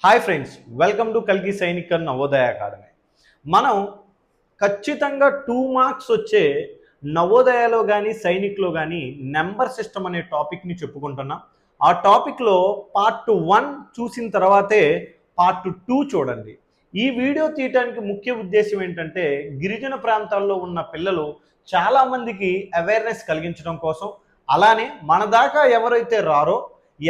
Hi friends, welcome to కల్కి సైనికర్ Navodaya academy. మనం ఖచ్చితంగా 2 మార్క్స్ వచ్చే నవోదయలో కానీ సైనిక్లో కానీ నెంబర్ సిస్టమ్ అనే టాపిక్ని చెప్పుకుంటున్నాం. ఆ టాపిక్లో పార్ట్ 1 చూసిన తర్వాతే పార్ట్ 2 చూడండి. ఈ వీడియో తీయడానికి ముఖ్య ఉద్దేశం ఏంటంటే గిరిజన ప్రాంతాల్లో ఉన్న పిల్లలు చాలామందికి అవేర్నెస్ కలిగించడం కోసం, అలానే మన దాకా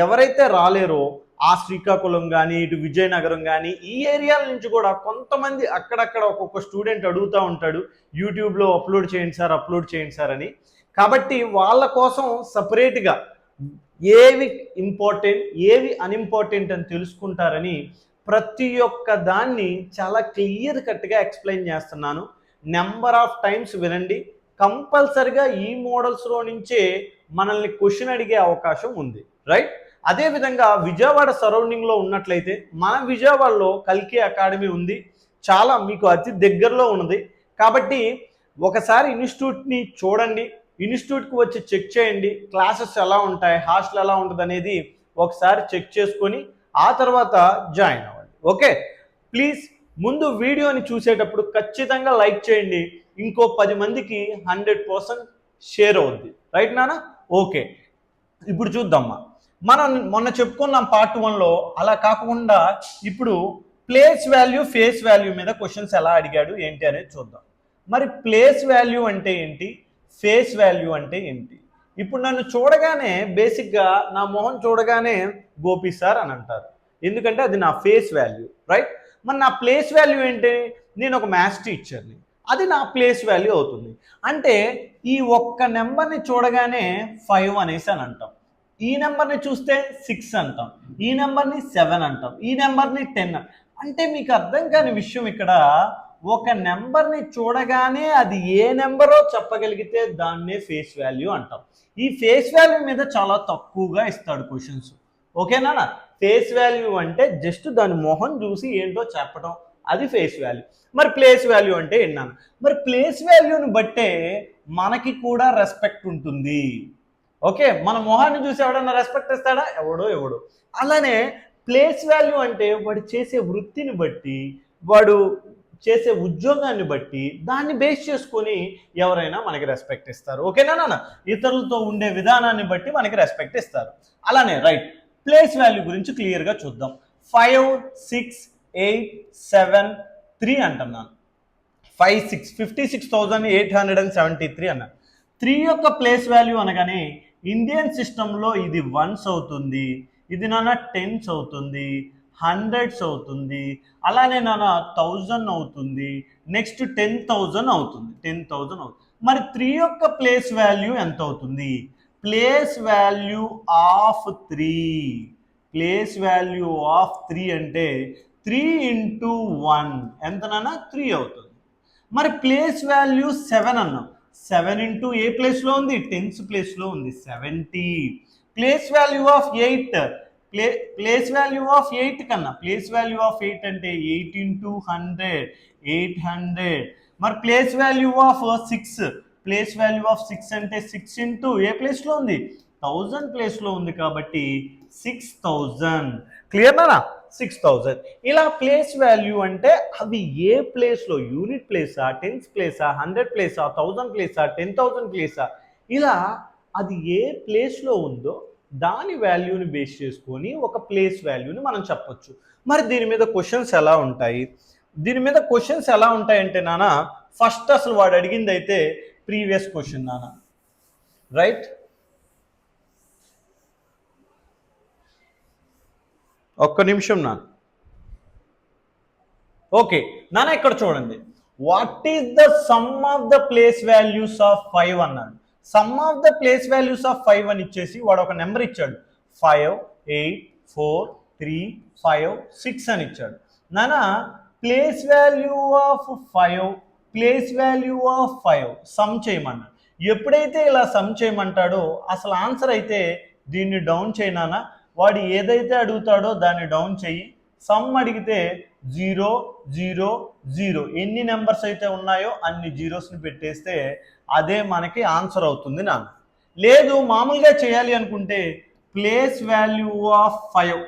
ఎవరైతే రాలేరో ఆ శ్రీకాకుళం కానీ ఇటు విజయనగరం కానీ ఈ ఏరియాల నుంచి కూడా కొంతమంది అక్కడక్కడ ఒక్కొక్క స్టూడెంట్ అడుగుతూ ఉంటాడు, యూట్యూబ్లో అప్లోడ్ చేయండి సార్ అని. కాబట్టి వాళ్ళ కోసం సపరేట్గా ఏవి ఇంపార్టెంట్ ఏవి అన్ఇంపార్టెంట్ అని తెలుసుకుంటారని ప్రతి ఒక్క దాన్ని చాలా క్లియర్ కట్గా ఎక్స్ప్లెయిన్ చేస్తున్నాను. నెంబర్ ఆఫ్ టైమ్స్ వినండి. కంపల్సరిగా ఈ మోడల్స్లో నుంచే మనల్ని క్వశ్చన్ అడిగే అవకాశం ఉంది, రైట్? అదేవిధంగా విజయవాడ సరౌండింగ్లో ఉన్నట్లయితే మన విజయవాడలో కల్కి అకాడమీ ఉంది, చాలా మీకు అతి దగ్గరలో ఉన్నది. కాబట్టి ఒకసారి ఇన్స్టిట్యూట్ని చూడండి, ఇన్స్టిట్యూట్కి వచ్చి చెక్ చేయండి, క్లాసెస్ ఎలా ఉంటాయి, హాస్టల్ ఎలా ఉంటుంది అనేది ఒకసారి చెక్ చేసుకొని ఆ తర్వాత జాయిన్ అవ్వండి. ఓకే, ప్లీజ్ ముందు వీడియోని చూసేటప్పుడు ఖచ్చితంగా లైక్ చేయండి, ఇంకో 10 మందికి 100% షేర్ అవుద్ది, రైట్ నాన్న? ఓకే, ఇప్పుడు చూద్దామా. మనం మొన్న చెప్పుకున్నాం పార్ట్ 1లో, అలా కాకుండా ఇప్పుడు ప్లేస్ వాల్యూ ఫేస్ వాల్యూ మీద క్వశ్చన్స్ ఎలా అడిగాడు ఏంటి అనేది చూద్దాం. మరి ప్లేస్ వాల్యూ అంటే ఏంటి, ఫేస్ వాల్యూ అంటే ఏంటి? ఇప్పుడు నన్ను చూడగానే బేసిక్గా నా మొహం చూడగానే గోపి సార్ అని అంటారు, ఎందుకంటే అది నా ఫేస్ వాల్యూ, రైట్? మరి నా ప్లేస్ వాల్యూ ఏంటి? నేను ఒక మ్యాథ్స్ టీచర్ని, అది నా ప్లేస్ వాల్యూ అవుతుంది. అంటే ఈ ఒక్క నెంబర్ని చూడగానే 5 అనేసి అని అంటాం, ఈ నెంబర్ని చూస్తే 6 అంటాం, ఈ నెంబర్ని 7 అంటాం, ఈ నెంబర్ని 10. అంటే మీకు అర్థం కాని విషయం, ఇక్కడ ఒక నెంబర్ని చూడగానే అది ఏ నెంబరో చెప్పగలిగితే దాన్నే ఫేస్ వాల్యూ అంటాం. ఈ ఫేస్ వాల్యూ మీద చాలా తక్కువగా ఇస్తాడు క్వశ్చన్స్, ఓకేనా? ఫేస్ వాల్యూ అంటే జస్ట్ దాని మొహం చూసి ఏంటో చెప్పడం, అది ఫేస్ వాల్యూ. మరి ప్లేస్ వాల్యూ అంటే విన్నాను. మరి ప్లేస్ వాల్యూని బట్టే మనకి కూడా రెస్పెక్ట్ ఉంటుంది. ఓకే, మన మొహాన్ని చూసి ఎవడన్నా రెస్పెక్ట్ ఇస్తాడా? ఎవడో. అలానే ప్లేస్ వాల్యూ అంటే వాడు చేసే వృత్తిని బట్టి, వాడు చేసే ఉద్యోగాన్ని బట్టి, దాన్ని బేస్ చేసుకొని ఎవరైనా మనకి రెస్పెక్ట్ ఇస్తారు, ఓకేనా నాన్న? ఇతరులతో ఉండే విధానాన్ని బట్టి మనకి రెస్పెక్ట్ ఇస్తారు. అలానే రైట్, ప్లేస్ వాల్యూ గురించి క్లియర్గా చూద్దాం. 5, 6, 8, 7, 3 అంటున్నాను. 56,873 అన్నాను. 3 యొక్క ప్లేస్ వాల్యూ అనగానే ఇండియన్ సిస్టంలో ఇది వన్స్ అవుతుంది, ఇది నాన్న టెన్స్ అవుతుంది, హండ్రెడ్స్ అవుతుంది, అలానే నాన్న 1000 అవుతుంది, నెక్స్ట్ 10,000 అవుతుంది, 10,000 అవుతుంది. మరి 3 యొక్క ప్లేస్ వాల్యూ ఎంత అవుతుంది? Place value of 3, place value of 3 అంటే 3 × 1 ఎంత నాన్న? 3 అవుతుంది. మరి ప్లేస్ వాల్యూ 7 అన్నాం, 7 ఇంటూ ఏ ప్లేస్లో ఉంది? టెన్స్ ప్లేస్లో ఉంది, 70. Place value of 8, place value of 8 కన్నా ప్లేస్ వాల్యూ ఆఫ్ 8 అంటే 8 × 100, 800. మరి place value of 6, place value of 6 అంటే 6 ఇంటూ ఏ ప్లేస్లో ఉంది? 1000 ప్లేస్లో ఉంది, కాబట్టి 6000. క్లియర్నా? 6000. ఇలా ప్లేస్ వాల్యూ అంటే అవి ఏ ప్లేస్లో, యూనిట్ ప్లేసా, టెన్స్ ప్లేసా, 100 ప్లేసా, 1000 ప్లేసా, 10,000 ప్లేసా, ఇలా అది ఏ ప్లేస్లో ఉందో దాని వాల్యూని బేస్ చేసుకొని ఒక ప్లేస్ వాల్యూని మనం చెప్పొచ్చు. మరి దీని మీద క్వశ్చన్స్ ఎలా ఉంటాయి? అంటే నాన్న, ఫస్ట్ అసలు వాడు అడిగింది అయితే ప్రీవియస్ క్వశ్చన్ నాన్న, రైట్? ఒక్క నిమిషం నాన్న. ఓకే నాన్న, ఇక్కడ చూడండి, what is the sum of the place values of 5 అన్నాడు. Some of the place values of 5 అని ఇచ్చేసి వాడు ఒక నెంబర్ ఇచ్చాడు, 5, 8, 4, 3, 5, 6 అని ఇచ్చాడు. నాన్న, place value of 5, place value of 5 some చేయమన్నాడు. ఎప్పుడైతే ఇలా సమ్ చేయమంటాడో అసలు ఆన్సర్ అయితే దీన్ని డౌన్ చేయనానా, వాడు ఏదైతే అడుగుతాడో దాన్ని డౌన్ చెయ్యి. సమ్ అడిగితే 0, 0, 0, ఎన్ని నెంబర్స్ అయితే ఉన్నాయో అన్ని జీరోస్ని పెట్టేస్తే అదే మనకి ఆన్సర్ అవుతుంది నాన్న. లేదు మామూలుగా చేయాలి అనుకుంటే place value of 5,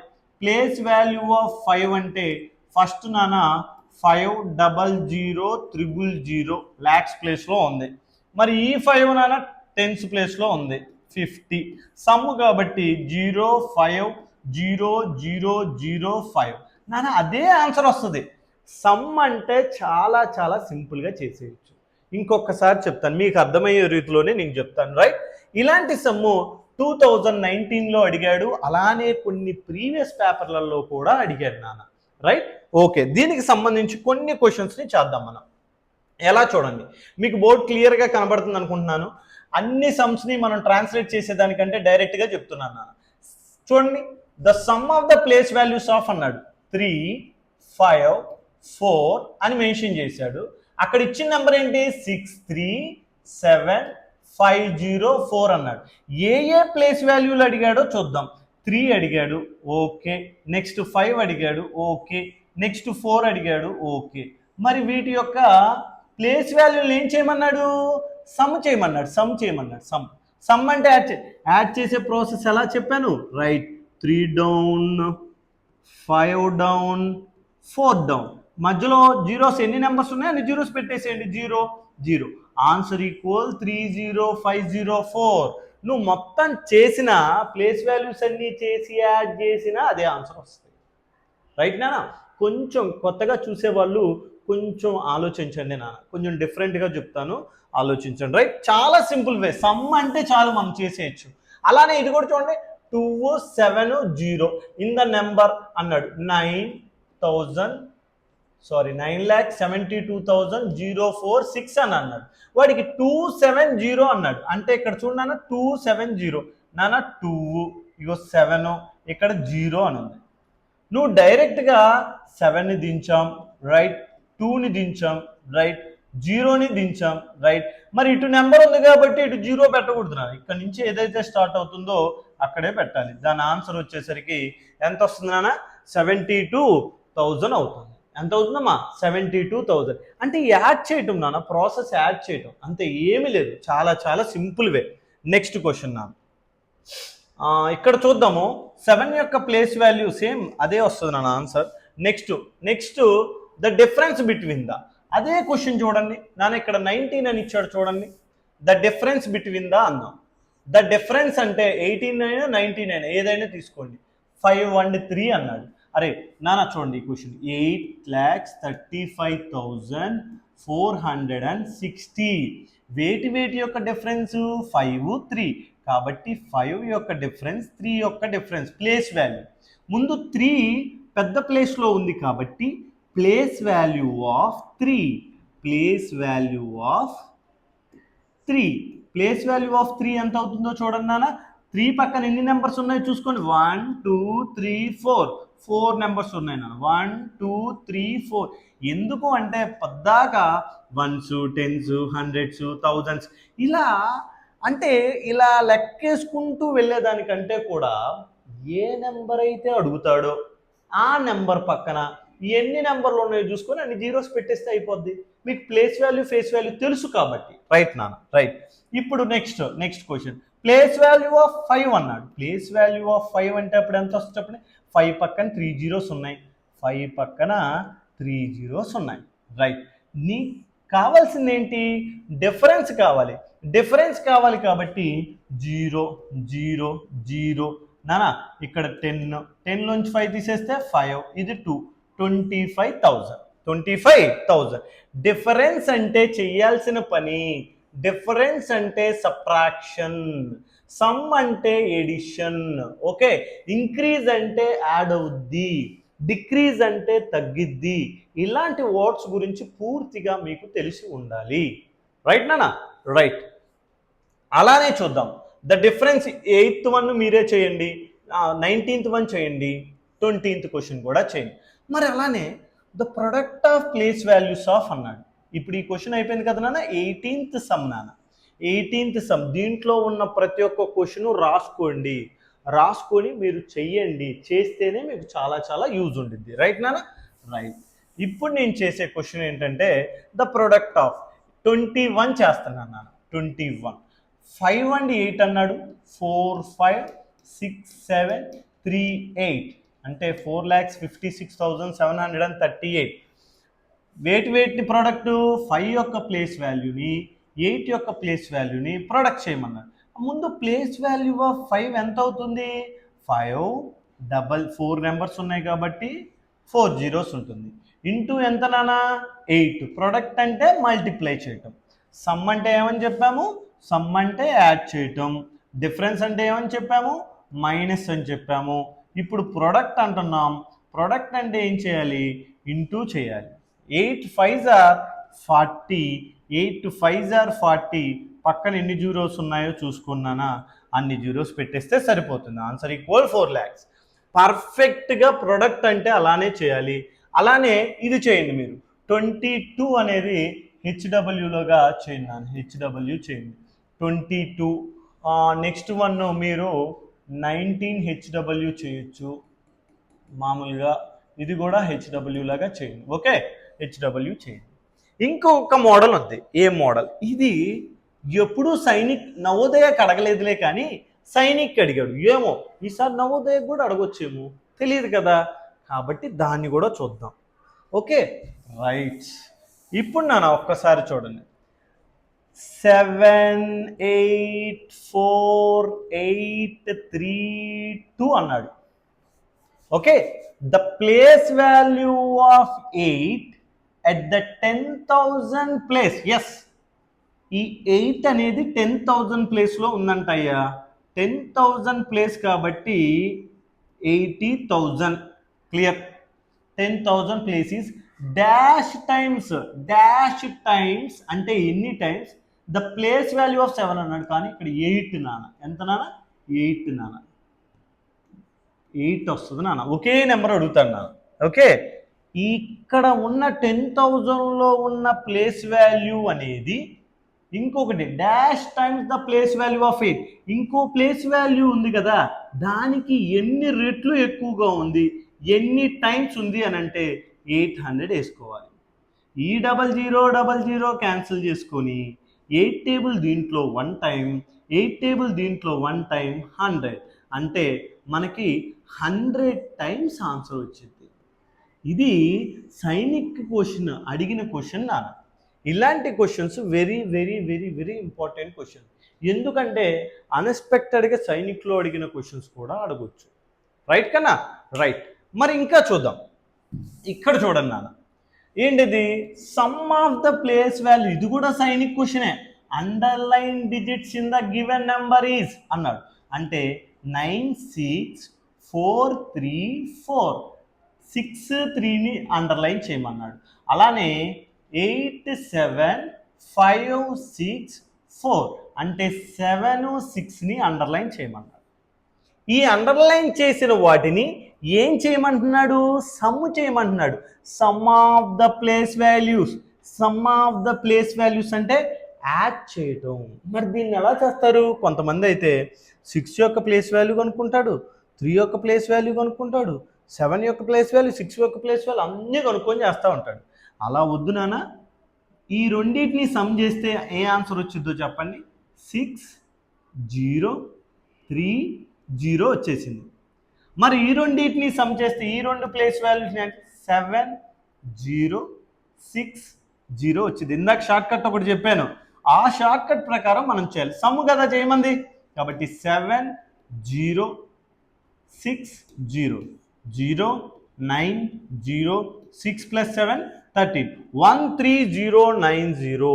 place value of 5 అంటే ఫస్ట్ నాన్న 500,000 lakhs ప్లేస్లో ఉంది. మరి ఈ 5 నాన్న టెన్స్ ప్లేస్లో ఉంది 50. సమ్ కాబట్టి 0500005 నాన్న అదే ఆన్సర్ వస్తుంది. సమ్ అంటే చాలా చాలా సింపుల్గా చేసేయచ్చు. ఇంకొకసారి చెప్తాను, మీకు అర్థమయ్యే రీతిలోనే నేను చెప్తాను, రైట్? ఇలాంటి సమ్ము 2019లో అడిగాడు, అలానే కొన్ని ప్రీవియస్ పేపర్లలో కూడా అడిగాడు నాన్న, రైట్? ఓకే, దీనికి సంబంధించి కొన్ని క్వశ్చన్స్ని చేద్దాం మనం. ఎలా చూడండి, మీకు బోర్డ్ క్లియర్గా కనబడుతుంది అనుకుంటున్నాను. అన్ని సమ్స్ని మనం ట్రాన్స్లేట్ చేసేదానికంటే డైరెక్ట్గా చెప్తున్నాను నాన్న. చూడండి, the sum of the place values of అన్నాడు 3, 5, 4 అని మెన్షన్ చేశాడు. అక్కడ ఇచ్చిన నెంబర్ ఏంటి 637,504 అన్నాడు. ఏ ప్లేస్ వాల్యూలు అడిగాడో చూద్దాం. 3 అడిగాడు, ఓకే. నెక్స్ట్ 5 అడిగాడు, ఓకే. నెక్స్ట్ 4 అడిగాడు, ఓకే. మరి వీటి యొక్క ప్లేస్ వాల్యూలు ఏం చేయమన్నాడు? సమ్ చేయమన్నాడు. సమ్ అంటే యాడ్ చేసే ప్రాసెస్ ఎలా చెప్పాను, రైట్? 3 down, 5 down, 4 down. మధ్యలో జీరోస్ ఎన్ని నెంబర్స్ ఉన్నాయి అన్ని జీరోస్ పెట్టేసేయండి. 0 ఆన్సర్ ఈక్వల్ 30504. నువ్వు మొత్తం చేసిన ప్లేస్ వాల్యూస్ అన్ని చేసి యాడ్ చేసినా అదే ఆన్సర్ వస్తుంది, రైట్ నాన్న? కొంచెం కొత్తగా చూసేవాళ్ళు కొంచెం ఆలోచించండి నాన్న, కొంచెం డిఫరెంట్గా చెప్తాను, ఆలోచించండి, రైట్? చాలా సింపుల్ వే. సమ్ అంటే చాలు మనం చేసేయచ్చు. అలానే ఇది కూడా చూడండి, 270 ఇన్ ద నెంబర్ అన్నాడు 9,72,046 అని అన్నాడు. వాడికి 270 అన్నాడు. అంటే ఇక్కడ చూడన్నా 270 నాన్న 2 ఇగో 7 ఇక్కడ 0 అని ఉంది. నువ్వు డైరెక్ట్గా 7ని దించాం, రైట్? 2ని దించాం, రైట్? 0ని దించాం, రైట్? మరి ఇటు నెంబర్ ఉంది కాబట్టి ఇటు 0 పెట్టకూడదు నా. ఇక్కడ నుంచి ఏదైతే స్టార్ట్ అవుతుందో అక్కడే పెట్టాలి. దాని ఆన్సర్ వచ్చేసరికి ఎంత వస్తుంది నాన్న? 72,000 అవుతుంది. ఎంత అవుతుందమ్మా? 72,000. అంటే యాడ్ చేయటం నాన్న, ప్రాసెస్ యాడ్ చేయటం, అంతే, ఏమీ లేదు. చాలా చాలా సింపుల్ వే. నెక్స్ట్ క్వశ్చన్ నాన్న, ఇక్కడ చూద్దాము. 7 యొక్క ప్లేస్ వాల్యూ సేమ్ అదే వస్తుంది నాన్న answer. Next the difference between the, అదే క్వశ్చన్ చూడండి నాన్న. ఇక్కడ 19 అని ఇచ్చాడు చూడండి. ద డిఫరెన్స్ బిట్వీన్ ద అందాం. ద డిఫరెన్స్ అంటే 18 అయినా 19 అయినా ఏదైనా తీసుకోండి. 5 and 3 అన్నాడు. అరే నాన్న చూడండి ఈ క్వశ్చన్, 8,35,460. వేటి యొక్క డిఫరెన్స్ 5, 3 కాబట్టి 5 యొక్క డిఫరెన్స్, 3 యొక్క డిఫరెన్స్ ప్లేస్ వాల్యూ. ముందు 3 పెద్ద ప్లేస్లో ఉంది కాబట్టి ప్లేస్ వాల్యూ ఆఫ్ 3 ఎంత అవుతుందో చూడండి నాన్న. 3 పక్కన ఎన్ని నెంబర్స్ ఉన్నాయో చూసుకోండి. 1 2 3 4 నెంబర్స్ ఉన్నాయి నాన్న. 1 2 3 4. ఎందుకు అంటే పద్దాకా 1s 10s 100s 1000s ఇలా, అంటే ఇలా లెక్కేసుకుంటూ వెళ్ళేదానికంటే కూడా ఏ నెంబర్ అయితే అడుగుతాడో ఆ నెంబర్ పక్కన ఎన్ని నెంబర్లు ఉన్నాయో చూసుకొని అన్ని జీరోస్ పెట్టేస్తే అయిపోద్ది. మీకు ప్లేస్ వాల్యూ ఫేస్ వాల్యూ తెలుసు కాబట్టి, రైట్ నాన్న, రైట్? ఇప్పుడు next question, place value of 5 అన్నాడు. ప్లేస్ వాల్యూ ఆఫ్ 5 అంటే అప్పుడు ఎంత వస్తుంది చెప్పండి? 5 పక్కన 3 zeros ఉన్నాయి, 5 పక్కన 3 zeros ఉన్నాయి, రైట్? నీకు కావాల్సింది ఏంటి? డిఫరెన్స్ కావాలి కాబట్టి 0 0 0 నానా. ఇక్కడ 10 నుంచి 5 తీసేస్తే 5, ఇది 2, 25,000. డిఫరెన్స్ అంటే చెయ్యాల్సిన పని, డిఫరెన్స్ అంటే సబ్ట్రాక్షన్, సమ్ అంటే ఎడిషన్, ఓకే? ఇంక్రీజ్ అంటే యాడ్ అవుద్ది, డిక్రీజ్ అంటే తగ్గిద్ది. ఇలాంటి వర్డ్స్ గురించి పూర్తిగా మీకు తెలిసి ఉండాలి, రైట్ నానా? రైట్. అలానే చూద్దాం. ద డిఫరెన్స్ 8th వన్ మీరే చేయండి, 19th వన్ చేయండి, 20th క్వశ్చన్ కూడా చేయండి. మరి అలానే the product of place values of అన్నాడు. ఇప్పుడు ఈ క్వశ్చన్ అయిపోయింది కదా నాన్న. 18th సమ్ నాన్న, 18th సమ్. దీంట్లో ఉన్న ప్రతి ఒక్క క్వశ్చన్ రాసుకొని మీరు చెయ్యండి. చేస్తేనే మీకు చాలా చాలా యూజ్ ఉంటుంది, రైట్ నాన్న? రైట్. ఇప్పుడు నేను చేసే క్వశ్చన్ ఏంటంటే ద ప్రొడక్ట్ ఆఫ్ 21 చేస్తున్నాను నాన్న. 21, 5 and 8 అన్నాడు. 4 5 6 7 3 8. అంటే 4,56,738. వేటిని ప్రోడక్ట్ 5 యొక్క ప్లేస్ వాల్యూని 8 యొక్క ప్లేస్ వాల్యూని ప్రొడక్ట్ చేయమన్నారు. ముందు ప్లేస్ వాల్యూ ఆఫ్ 5 ఎంత అవుతుంది? 5 4 నెంబర్స్ ఉన్నాయి కాబట్టి 4 జీరోస్ ఉంటుంది. ఇంటూ ఎంత నానా 8. ప్రొడక్ట్ అంటే మల్టిప్లై చేయటం. సమ్ అంటే ఏమని చెప్పాము? సమ్ అంటే యాడ్ చేయటం. డిఫరెన్స్ అంటే ఏమని చెప్పాము? మైనస్ అని చెప్పాము. ఇప్పుడు ప్రొడక్ట్ అంటున్నాం. ప్రొడక్ట్ అంటే ఏం చేయాలి? ఇంటూ చేయాలి. 8 5s are 40. 8 5s are 40. పక్కన ఎన్ని జీరోస్ ఉన్నాయో చూసుకున్నానా? అన్ని జీరోస్ పెట్టేస్తే సరిపోతుంది. Answer equal 4 lakhs. పర్ఫెక్ట్గా ప్రొడక్ట్ అంటే అలానే చేయాలి. అలానే ఇది చేయండి మీరు. 22 అనేది హెచ్డబ్ల్యూలోగా చేయండి. హెచ్డబ్ల్యూ చేయండి 22. నెక్స్ట్ వన్ మీరు 19 హెచ్డబ్ల్యూ చేయొచ్చు. మామూలుగా ఇది కూడా హెచ్డబ్ల్యూ లాగా చేయండి. ఓకే, హెచ్డబ్ల్యూ చేయండి. ఇంకొక మోడల్ ఉంది. ఏ మోడల్ ఇది? ఎప్పుడూ సైనిక్ నవోదయకు అడగలేదులే కానీ సైనిక్ అడిగాడు. ఏమో ఈసారి నవోదయకు కూడా అడగొచ్చేమో తెలియదు కదా, కాబట్టి దాన్ని కూడా చూద్దాం. Okay right. ఇప్పుడు నాన్న ఒక్కసారి చూడండి. 7 8 4 8 3 2 అన్నాడు. Okay, the place value of 8 at the 10,000 place. Yes, ఈ 8 అనేది 10,000 ప్లేస్లో ఉందంటయ్యా. 10,000 ప్లేస్ కాబట్టి 80,000. Clear? 10,000 place is dash times అంటే ఎన్ని times the place value of 7 అన్నాడు. కానీ ఇక్కడ 8 నాన్న. ఎంత నాన్న? 8 నాన్న. 8 వస్తుంది నాన్న. ఒకే నెంబర్ అడుగుతాడు నాన్న. ఓకే, ఇక్కడ ఉన్న 10,000లో ఉన్న ప్లేస్ వాల్యూ అనేది ఇంకొకటి dash times the place value of 8. ఇంకో ప్లేస్ వాల్యూ ఉంది కదా, దానికి ఎన్ని రెట్లు ఎక్కువగా ఉంది, ఎన్ని టైమ్స్ ఉంది అని అంటే 800 వేసుకోవాలి. ఈ 0000 క్యాన్సిల్ చేసుకొని 8 టేబుల్ దీంట్లో 1 టైం, 8 టేబుల్ దీంట్లో 1 టైం, 100 అంటే మనకి 100 టైమ్స్ ఆన్సర్ వచ్చింది. ఇది సైనిక్ క్వశ్చన్ అడిగిన క్వశ్చన్ నాన్న. ఇలాంటి questions very very very very important question. ఎందుకంటే అన్ఎక్స్పెక్టెడ్గా సైనిక్లో అడిగిన క్వశ్చన్స్ కూడా అడగొచ్చు. రైట్ కన్నా? రైట్. మరి ఇంకా చూద్దాం. ఇక్కడ చూడండి నాన్న, ఏంటిది? Sum of the place value. ఇది కూడా సైనిక్ క్వశ్చనే. Underline digits in the given number is అన్నాడు. అంటే 9 6 4 3 4. 6 3ని అండర్లైన్ చేయమన్నాడు. అలానే 8 7 5 6 4 అంటే 7 6ని అండర్లైన్ చేయమన్నాడు. ఈ అండర్లైన్ చేసిన వాటిని ఏం చేయమంటున్నాడు? సమ్ చేయమంటున్నాడు. Sum of the place values. Sum of the place values అంటే యాడ్ చేయటం. మరి దీన్ని ఎలా చేస్తారు? కొంతమంది అయితే 6 యొక్క ప్లేస్ వాల్యూ కనుక్కుంటాడు, 3 యొక్క ప్లేస్ వాల్యూ కనుక్కుంటాడు, 7 యొక్క ప్లేస్ వాల్యూ, 6 యొక్క ప్లేస్ వాల్యూ అన్నీ కనుక్కొని చేస్తూ ఉంటాడు. అలా వద్దు నాన్న. ఈ రెండింటిని సమ్ చేస్తే ఏ ఆన్సర్ వచ్చిందో చెప్పండి. 6 0 3 0 వచ్చేసింది. మరి ఈ రెండింటిని సమ్ చేస్తే ఈ రెండు ప్లేస్ వాల్యూస్ 7 0 6 0 వచ్చింది. ఇందాక షార్ట్ కట్ ఒకటి చెప్పాను, ఆ షార్ట్ కట్ ప్రకారం మనం చేయాలి. సమ్ కదా చేయమంది, కాబట్టి 7 0 6 0 0 9 0 6 + 7 13 13090.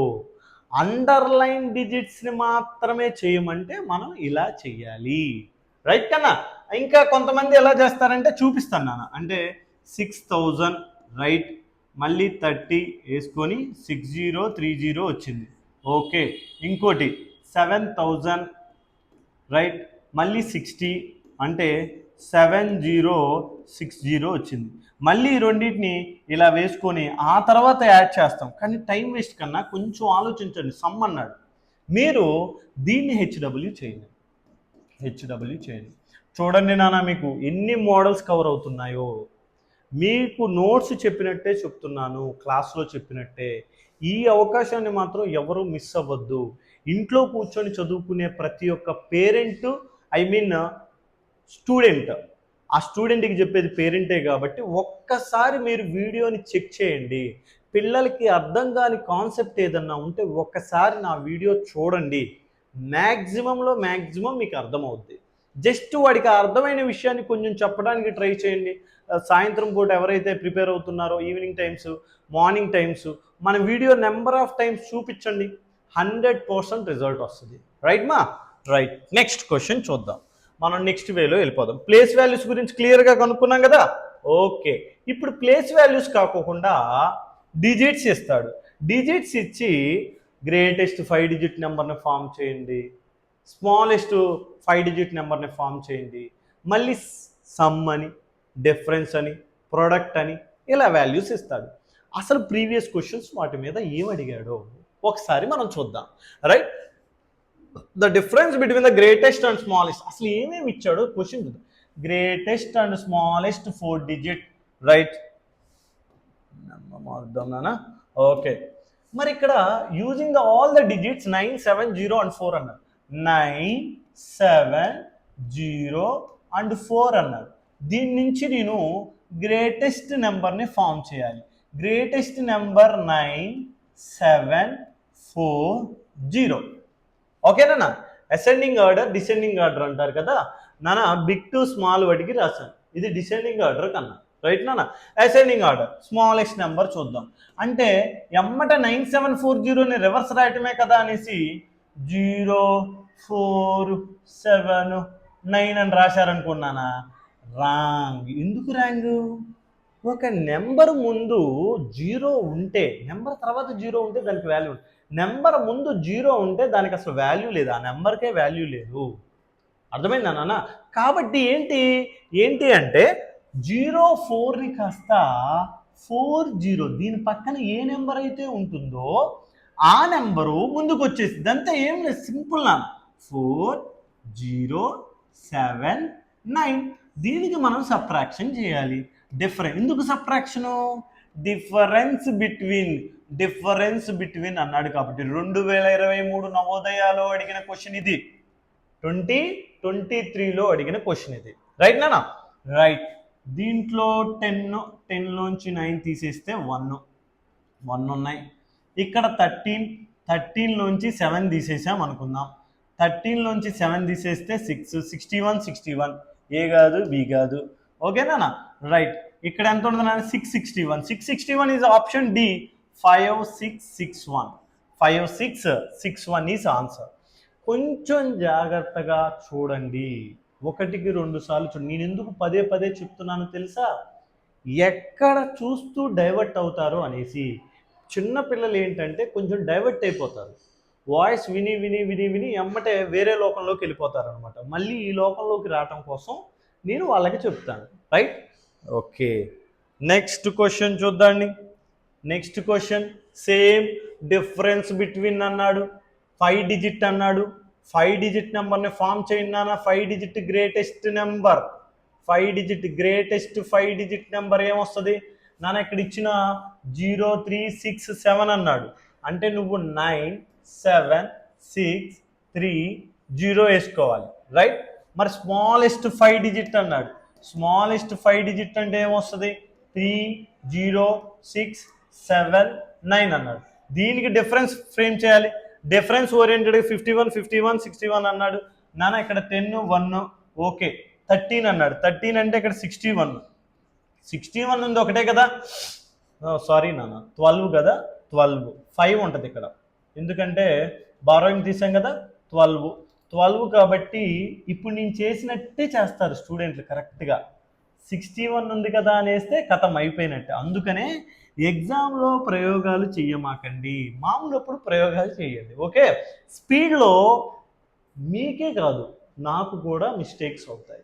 అండర్లైన్ డిజిట్స్ని మాత్రమే చేయమంటే మనం ఇలా చేయాలి. రైట్ కన్నా? ఇంకా కొంతమంది ఎలా చేస్తారంటే చూపిస్తాను నాన్న. అంటే 6000 రైట్, మళ్ళీ 30 వేసుకొని 6030 వచ్చింది. ఓకే, ఇంకోటి 7000 రైట్, మళ్ళీ 60 అంటే 7060 వచ్చింది. మళ్ళీ రెండింటిని ఇలా వేసుకొని ఆ తర్వాత యాడ్ చేస్తాం. కానీ టైం వేస్ట్ కన్నా కొంచెం ఆలోచించండి. సమ్ అన్నాడు, మీరు దీన్ని హెచ్డబ్ల్యూ చేయండి. చూడండి నాన్న, మీకు ఎన్ని మోడల్స్ కవర్ అవుతున్నాయో. మీకు నోట్స్ చెప్పినట్టే చెప్తున్నాను, క్లాస్లో చెప్పినట్టే. ఈ అవకాశాన్ని మాత్రం ఎవరు మిస్ అవ్వద్దు. ఇంట్లో కూర్చొని చదువుకునే ప్రతి ఒక్క పేరెంట్, ఐ మీన్ స్టూడెంట్, ఆ స్టూడెంట్కి చెప్పేది పేరెంటే కాబట్టి ఒక్కసారి మీరు వీడియోని చెక్ చేయండి. పిల్లలకి అర్థం కాని కాన్సెప్ట్ ఏదన్నా ఉంటే ఒక్కసారి నా వీడియో చూడండి. మ్యాక్సిమం మీకు అర్థమవుద్ది. జస్ట్ వాడికి అర్థమైన విషయాన్ని కొంచెం చెప్పడానికి ట్రై చేయండి. సాయంత్రం పూట ఎవరైతే ప్రిపేర్ అవుతున్నారో ఈవినింగ్ టైమ్స్, మార్నింగ్ టైమ్స్ మన వీడియో నెంబర్ ఆఫ్ టైమ్స్ చూపించండి. 100% రిజల్ట్ వస్తుంది. రైట్ మా? రైట్. నెక్స్ట్ క్వశ్చన్ చూద్దాం. మనం నెక్స్ట్ వేలో వెళ్ళిపోదాం. ప్లేస్ వాల్యూస్ గురించి క్లియర్గా కనుక్కున్నాం కదా. ఓకే, ఇప్పుడు ప్లేస్ వాల్యూస్ కాకోకుండా డిజిట్స్ ఇస్తాడు. డిజిట్స్ ఇచ్చి గ్రేటెస్ట్ 5 డిజిట్ నెంబర్ని ఫామ్ చేయండి, స్మాలెస్ట్ 5 డిజిట్ నెంబర్ని ఫామ్ చేయండి, మళ్ళీ సమ్ అని, డిఫరెన్స్ అని, ప్రొడక్ట్ అని ఇలా వాల్యూస్ ఇస్తాడు. అసలు ప్రీవియస్ క్వశ్చన్స్ వాటి మీద ఏం అడిగాడో ఒకసారి మనం చూద్దాం. Right, the difference between the greatest and smallest, అసలు ఏమేమి ఇచ్చాడో క్వశ్చన్ చూద్దాం. Greatest and smallest 4 digit. Right, మార్దాం. ఓకే, మరి ఇక్కడ using the all the digits 9, 7, 0 and 4 అన్నారు. 9, 7, 0 అండ్ 4 అన్నారు. దీని నుంచి నేను గ్రేటెస్ట్ నెంబర్ని ఫామ్ చేయాలి. Greatest number 9, 7, 4, 0. ఓకేనా? అసెండింగ్ ఆర్డర్, డిసెండింగ్ ఆర్డర్ అంటారు కదా నాన్న. బిగ్ టు స్మాల్ వాటికి రాశాను. ఇది డిసెండింగ్ ఆర్డర్ కన్నా. రైట్ నాన్న? అసెండింగ్ ఆర్డర్, స్మాలెస్ట్ నెంబర్ చూద్దాం. అంటే ఎమ్మట 9740ని రివర్స్ రాయటమే కదా అనేసి 0, 4, 7, 9 అని రాశారనుకున్నానా? రాంగ్. ఎందుకు రాంగ్? ఒక నెంబర్ ముందు 0 ఉంటే, నెంబర్ తర్వాత 0 ఉంటే దానికి వాల్యూ ఉంటుంది. నెంబర్ ముందు 0 ఉంటే దానికి అసలు వాల్యూ లేదు, ఆ నెంబర్కే వాల్యూ లేదు. అర్థమైందా నాన్న? కాబట్టి ఏంటి అంటే 04ని కాస్త 40, దీని పక్కన ఏ నెంబర్ అయితే ఉంటుందో ఆ నెంబరు ముందుకు వచ్చేసి అంతా ఏం లేదు, సింపుల్ నాన్న. 4, 0, 7, 9. దీనికి మనం సబ్ట్రాక్షన్ చేయాలి. ఎందుకు సబ్ట్రాక్షను? డిఫరెన్స్ బిట్వీన్ అన్నాడు కాబట్టి 2023 నవోదయాలో అడిగిన క్వశ్చన్ ఇది, 2023లో అడిగిన క్వశ్చన్ ఇది. రైట్ నాన్న? రైట్. దీంట్లో 10 లోంచి 9 తీసేస్తే 1 ఉన్నాయి. ఇక్కడ 13 లోంచి 7 తీసేసాం అనుకుందాం. 13 లోంచి 7 తీసేస్తే 6, 61, ఏ కాదు బి కాదు. ఓకేనా? రైట్. ఇక్కడ ఎంత ఉంటుంది? 661 is option D. 5661 is answer. కొంచెం జాగ్రత్తగా చూడండి, 1కి 2 సార్లు చూడండి. నేను ఎందుకు పదే చెప్తున్నాను తెలుసా? ఎక్కడ చూస్తూ డైవర్ట్ అవుతారో అనేసి. చిన్నపిల్లలు ఏంటంటే కొంచెం డైవర్ట్ అయిపోతారు. వాయిస్ విని ఎమ్మటే వేరే లోకంలోకి వెళ్ళిపోతారు అనమాట. మళ్ళీ ఈ లోకంలోకి రావటం కోసం నేను వాళ్ళకి చెప్తాను. రైట్? ఓకే, నెక్స్ట్ క్వశ్చన్ చూద్దాండి. Next question same difference between అన్నాడు, 5 డిజిట్ అన్నాడు. 5 డిజిట్ నెంబర్ని ఫామ్ చేయండి అన్న. 5 digit greatest number, 5 digit number ఏమొస్తుంది నాన్న? ఇక్కడ ఇచ్చిన 0, 3, 6, 7 అన్నాడు. అంటే నువ్వు 9, 7, 6, 3, 0 వేసుకోవాలి. రైట్? మరి స్మాలెస్ట్ 5 డిజిట్ అన్నాడు. స్మాలెస్ట్ 5 డిజిట్ అంటే ఏమొస్తుంది? 3, 0, 6, 7, 9 అన్నాడు. దీనికి డిఫరెన్స్ ఫ్రేమ్ చేయాలి. డిఫరెన్స్ ఓరియంటెడ్ 51, 61 అన్నాడు నాన్న. ఇక్కడ 10, 1, ఓకే. 13 అన్నాడు. 13 అంటే ఇక్కడ 61 ఉంది, ఒకటే కదా. సారీ నాన్న, 12 కదా. 5 ఉంటుంది ఇక్కడ, ఎందుకంటే బారోయింగ్ తీసాం కదా. 12 కాబట్టి ఇప్పుడు నేను చేసినట్టే చేస్తారు స్టూడెంట్లు కరెక్ట్గా. 61 ఉంది కదా అనేస్తే కథం అయిపోయినట్టే. అందుకనే ఎగ్జామ్లో ప్రయోగాలు చెయ్యమాకండి, మామూలప్పుడు ప్రయోగాలు చేయండి. ఓకే? స్పీడ్లో మీకే కాదు నాకు కూడా మిస్టేక్స్ అవుతాయి.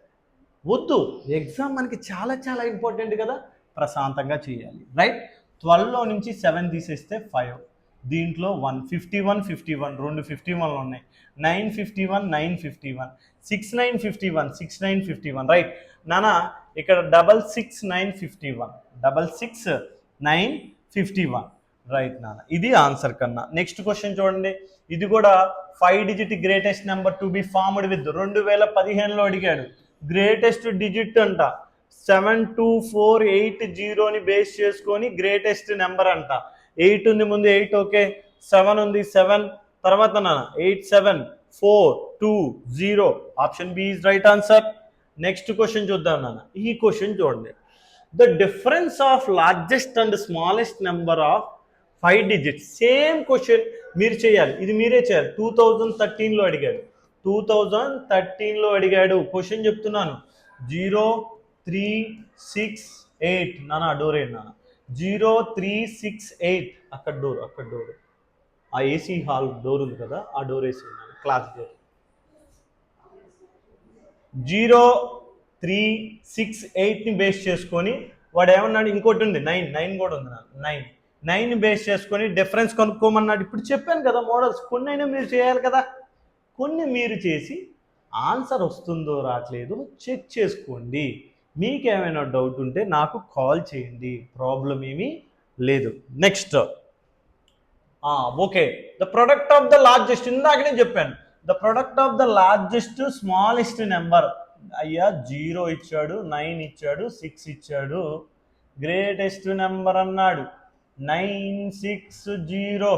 వద్దు, ఎగ్జామ్ మనకి చాలా ఇంపార్టెంట్ కదా, ప్రశాంతంగా చేయాలి. రైట్? 12లో నుంచి 7 తీసేస్తే 5. దీంట్లో 1, 51, 2 51లు ఉన్నాయి. 9, 51, 6, 9, 51. రైట్ నాన్న? ఇక్కడ 66, 9, 51. రైట్ నాన్న, ఇది ఆన్సర్ కన్నా. నెక్స్ట్ క్వశ్చన్ చూడండి. ఇది కూడా 5 digit greatest number to be formed with 2015లో అడిగాడు. గ్రేటెస్ట్ డిజిట్ అంట. 72480ని బేస్ చేసుకొని గ్రేటెస్ట్ నెంబర్ అంట. 8 ఉంది ముందు, 8 ఓకే. 7 ఉంది, 7 తర్వాత 8742 option B is right answer. Next question చూద్దాం నాన్న. ఈ క్వశ్చన్ చూడండి. The difference of largest and smallest number of 5 digits. Same question మీరు చేయాలి, ఇది మీరే చేయాలి. 2013లో అడిగాడు. 2013లో అడిగాడు. క్వశ్చన్ చెప్తున్నాను. 0368 నాన్న డోర్ ఏంటి నాన్న? 0368 అక్కడ డోర్, అక్కడ డోర్, ఆ ఏసీ హాల్ డోర్ ఉంది కదా, ఆ డోర్ వేసి క్లాస్ డోర్. 0368ని బేస్ చేసుకొని వాడు ఏమన్నాడు, ఇంకోటి ఉంది 9 కూడా ఉంది నాకు. 9 బేస్ చేసుకొని డిఫరెన్స్ కనుక్కోమన్నాడు. ఇప్పుడు చెప్పాను కదా మోడల్స్, కొన్ని అయినా మీరు చేయాలి కదా. కొన్ని మీరు చేసి ఆన్సర్ వస్తుందో రావట్లేదు చెక్ చేసుకోండి. మీకేమైనా డౌట్ ఉంటే నాకు కాల్ చేయండి, ప్రాబ్లం ఏమీ లేదు. Next okay, the product of the largest, ఇందాకనే చెప్పాను. The product of the largest smallest number. అయ్యా 0 ఇచ్చాడు, 9 ఇచ్చాడు, 6 ఇచ్చాడు. గ్రేటెస్ట్ నెంబర్ అన్నాడు 960.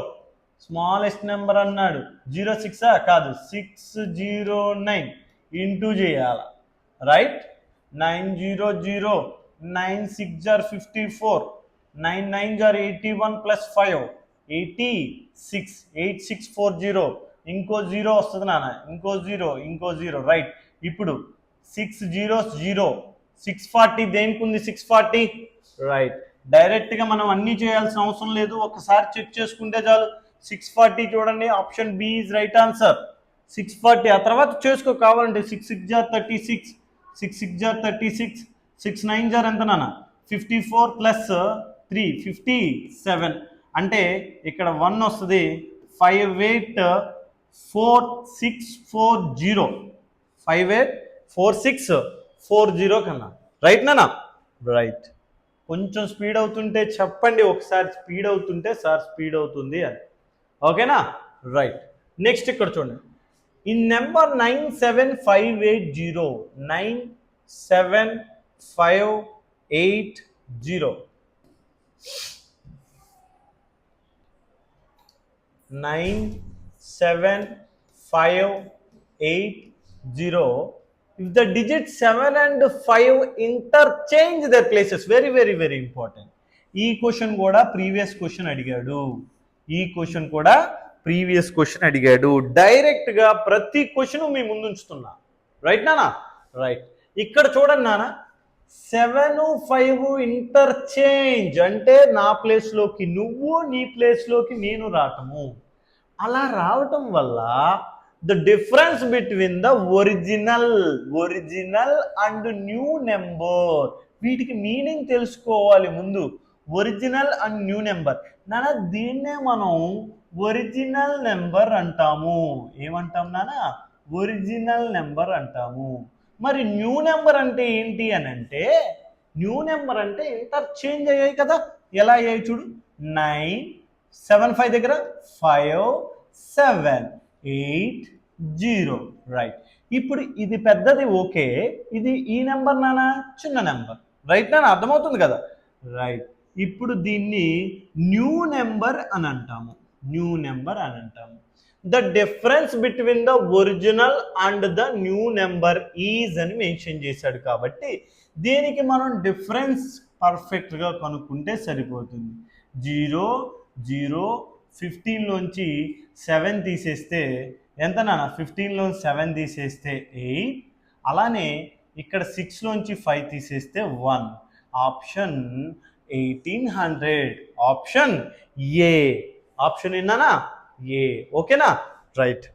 స్మాలెస్ట్ నెంబర్ అన్నాడు 06 కాదు 609 ఇంటూ చేయాల. Right, 900, 9 6 are 54, 9 9 are 81 plus 5 86, 8640. ఇంకో 0 వస్తుంది నాన్న, ఇంకో 0. రైట్, ఇప్పుడు 6 zeros 0. 640 దేనికి ఉంది? 640. రైట్, డైరెక్ట్గా మనం అన్నీ చేయాల్సిన అవసరం లేదు, ఒకసారి చెక్ చేసుకుంటే చాలు. 640 చూడండి, option B is right answer. 640 ఆ తర్వాత చేసుకో కావాలంటే. 6 6 are 36, 6 6 are 36, 6 9 are ఎంత నాన్న? 54 ప్లస్ 3 57. అంటే ఇక్కడ 1 వస్తుంది. 584640, 584640 కన్నా. రైట్ నాన్న? రైట్. కొంచెం స్పీడ్ అవుతుంటే చెప్పండి ఒకసారి, స్పీడ్ అవుతుంటే సార్ స్పీడ్ అవుతుంది అని. ఓకేనా? రైట్. నెక్స్ట్ ఇక్కడ చూడండి. ఈ number 97580, 97580, 97580. If the digits 7 and 5 interchange their places, very very very important. ఈ క్వశ్చన్ కూడా ప్రీవియస్ క్వశ్చన్ అడిగాడు. డైరెక్ట్ గా ప్రతి క్వశ్చన్ మీ ముందు ఉంచుతున్నా. రైట్ నానా? రైట్. ఇక్కడ చూడండి నాన్న, 7 5 ఇంటర్చేంజ్ అంటే నా ప్లేస్ లోకి నువ్వు, నీ ప్లేస్ లోకి నేను రావటము. అలా రావటం వల్ల the difference between the original and new number, వీటికి మీనింగ్ తెలుసుకోవాలి ముందు. ఒరిజినల్ అండ్ న్యూ నెంబర్ నాన్న, దీన్నే మనం ఒరిజినల్ నెంబర్ అంటాము. ఏమంటాం నాన్న? ఒరిజినల్ నెంబర్ అంటాము. మరి న్యూ నెంబర్ అంటే ఏంటి అని అంటే, న్యూ నెంబర్ అంటే ఇంటర్చేంజ్ అయ్యాయి కదా. ఎలా అయ్యాయి చూడు. 9 7 5 దగ్గర 5 7 8 0. రైట్. ఇప్పుడు ఇది పెద్దది ఓకే, ఇది ఈ నెంబర్ నాన్న చిన్న నెంబర్. రైట్ నాన్న? అర్థమవుతుంది కదా. రైట్. ఇప్పుడు దీన్ని న్యూ నెంబర్ అని అంటాము. The difference between the original and the new number is అని మెన్షన్ చేశాడు కాబట్టి దీనికి మనం డిఫరెన్స్ పర్ఫెక్ట్గా కనుక్కుంటే సరిపోతుంది. 0 0 15లోంచి 7 తీసేస్తే ఎంత నాన్న? 15లోంచి 7 తీసేస్తే 8. అలానే ఇక్కడ 6లోంచి 5 తీసేస్తే 1. ఆప్షన్ 1800. Option A. ఆప్షన్ ఏంటన్నా? ఏ. ఓకేనా? రైట్.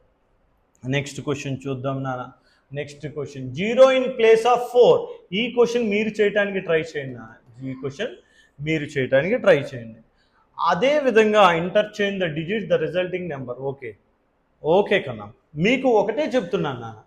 నెక్స్ట్ క్వశ్చన్ చూద్దాం నాన్న. Next question 0 in place of 4. ఈ క్వశ్చన్ మీరు చేయడానికి ట్రై చేయండి నాన్న. అదే విధంగా interchange the digit the resulting number. Okay కన్నా, మీకు ఒకటే చెప్తున్నాను నాన్న,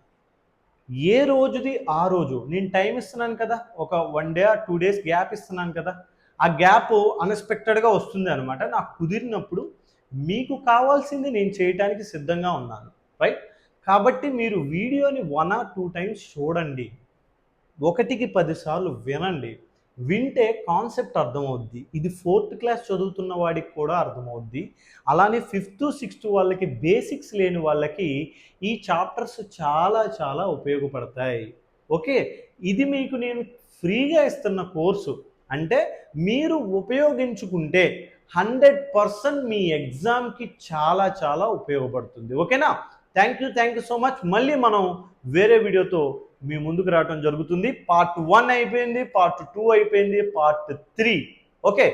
ఏ రోజుది ఆ రోజు నేను టైం ఇస్తున్నాను కదా, ఒక 1 day or 2 days గ్యాప్ ఇస్తున్నాను కదా. ఆ గ్యాప్ అన్ఎక్స్పెక్టెడ్గా వస్తుంది అనమాట. నాకు కుదిరినప్పుడు మీకు కావాల్సింది నేను చేయడానికి సిద్ధంగా ఉన్నాను. రైట్. కాబట్టి మీరు వీడియోని 1 or 2 times చూడండి. ఒకటికి 10 సార్లు వినండి. వింటే కాన్సెప్ట్ అర్థమవుద్ది. ఇది 4th క్లాస్ చదువుతున్న వాడికి కూడా అర్థమవుద్ది. అలానే 5th, 6th వాళ్ళకి బేసిక్స్ లేని వాళ్ళకి ఈ చాప్టర్స్ చాలా చాలా ఉపయోగపడతాయి. ఓకే. ఇది మీకు నేను ఫ్రీగా ఇస్తున్న కోర్సు. అంటే మీరు ఉపయోగించుకుంటే 100% మీ ఎగ్జామ్‌కి చాలా చాలా ఉపయోగపడుతుంది. ఓకేనా? Thank you so much. మళ్ళీ మనం వేరే వీడియోతో మీ ముందుకు రావడం జరుగుతుంది. పార్ట్ 1 అయిపోయింది, పార్ట్ 2 అయిపోయింది, పార్ట్ 3. ఓకే.